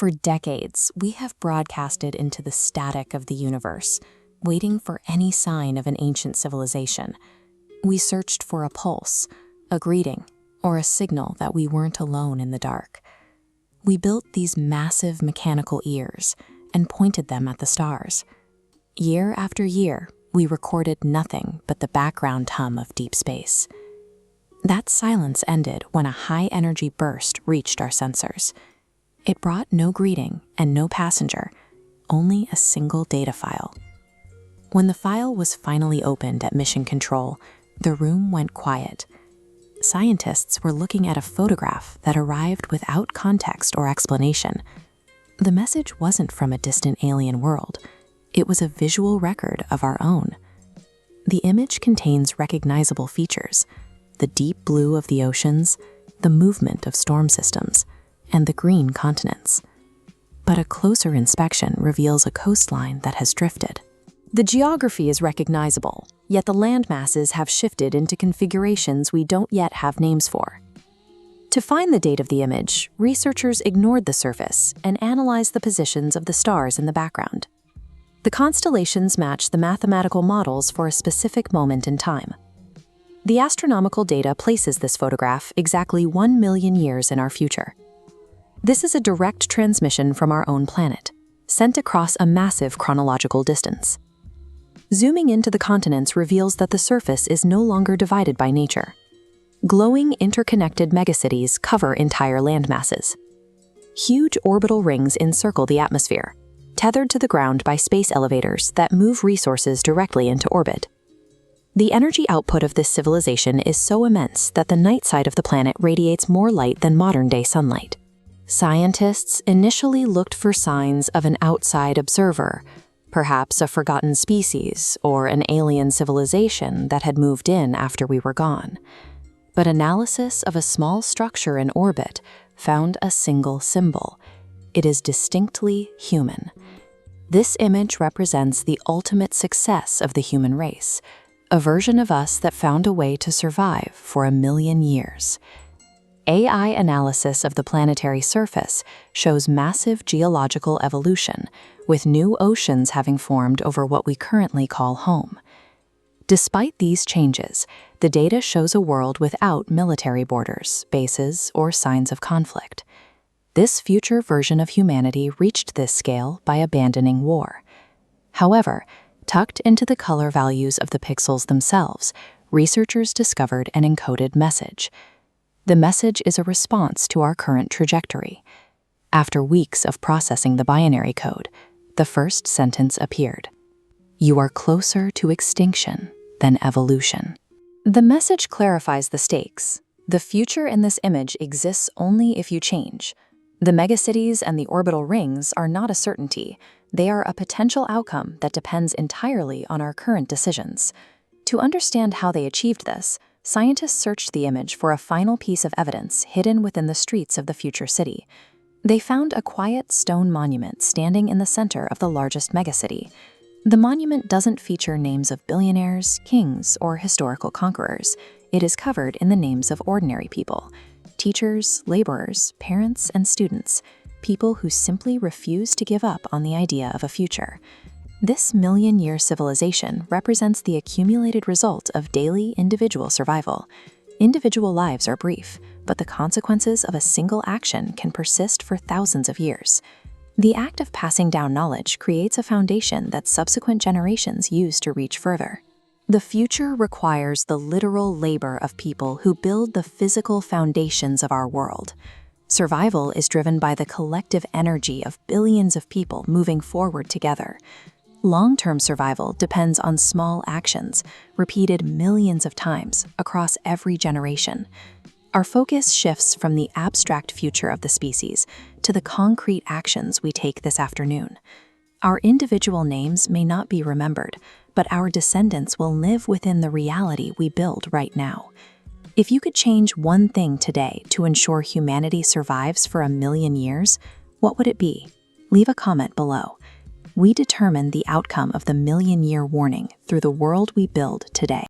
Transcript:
For decades, we have broadcasted into the static of the universe, waiting for any sign of an ancient civilization. We searched for a pulse, a greeting, or a signal that we weren't alone in the dark. We built these massive mechanical ears and pointed them at the stars. Year after year, we recorded nothing but the background hum of deep space. That silence ended when a high-energy burst reached our sensors. It brought no greeting and no passenger, only a single data file. When the file was finally opened at Mission Control, the room went quiet. Scientists were looking at a photograph that arrived without context or explanation. The message wasn't from a distant alien world. It was a visual record of our own. The image contains recognizable features: the deep blue of the oceans, the movement of storm systems, and the green continents. But a closer inspection reveals a coastline that has drifted. The geography is recognizable, yet the landmasses have shifted into configurations we don't yet have names for. To find the date of the image, researchers ignored the surface and analyzed the positions of the stars in the background. The constellations match the mathematical models for a specific moment in time. The astronomical data places this photograph exactly 1 million years in our future. This is a direct transmission from our own planet, sent across a massive chronological distance. Zooming into the continents reveals that the surface is no longer divided by nature. Glowing, interconnected megacities cover entire landmasses. Huge orbital rings encircle the atmosphere, tethered to the ground by space elevators that move resources directly into orbit. The energy output of this civilization is so immense that the night side of the planet radiates more light than modern-day sunlight. Scientists initially looked for signs of an outside observer, perhaps a forgotten species or an alien civilization that had moved in after we were gone. But analysis of a small structure in orbit found a single symbol. It is distinctly human. This image represents the ultimate success of the human race, a version of us that found a way to survive for 1 million years. AI analysis of the planetary surface shows massive geological evolution, with new oceans having formed over what we currently call home. Despite these changes, the data shows a world without military borders, bases, or signs of conflict. This future version of humanity reached this scale by abandoning war. However, tucked into the color values of the pixels themselves, researchers discovered an encoded message. The message is a response to our current trajectory. After weeks of processing the binary code, the first sentence appeared: "You are closer to extinction than evolution." The message clarifies the stakes. The future in this image exists only if you change. The megacities and the orbital rings are not a certainty. They are a potential outcome that depends entirely on our current decisions. To understand how they achieved this, scientists searched the image for a final piece of evidence hidden within the streets of the future city. They found a quiet stone monument standing in the center of the largest megacity. The monument doesn't feature names of billionaires, kings, or historical conquerors. It is covered in the names of ordinary people: teachers, laborers, parents, and students, people who simply refuse to give up on the idea of a future. This million-year civilization represents the accumulated result of daily individual survival. Individual lives are brief, but the consequences of a single action can persist for thousands of years. The act of passing down knowledge creates a foundation that subsequent generations use to reach further. The future requires the literal labor of people who build the physical foundations of our world. Survival is driven by the collective energy of billions of people moving forward together. Long-term survival depends on small actions, repeated millions of times across every generation. Our focus shifts from the abstract future of the species to the concrete actions we take this afternoon. Our individual names may not be remembered, but our descendants will live within the reality we build right now. If you could change one thing today to ensure humanity survives for 1 million years, what would it be? Leave a comment below. We determine the outcome of the million-year warning through the world we build today.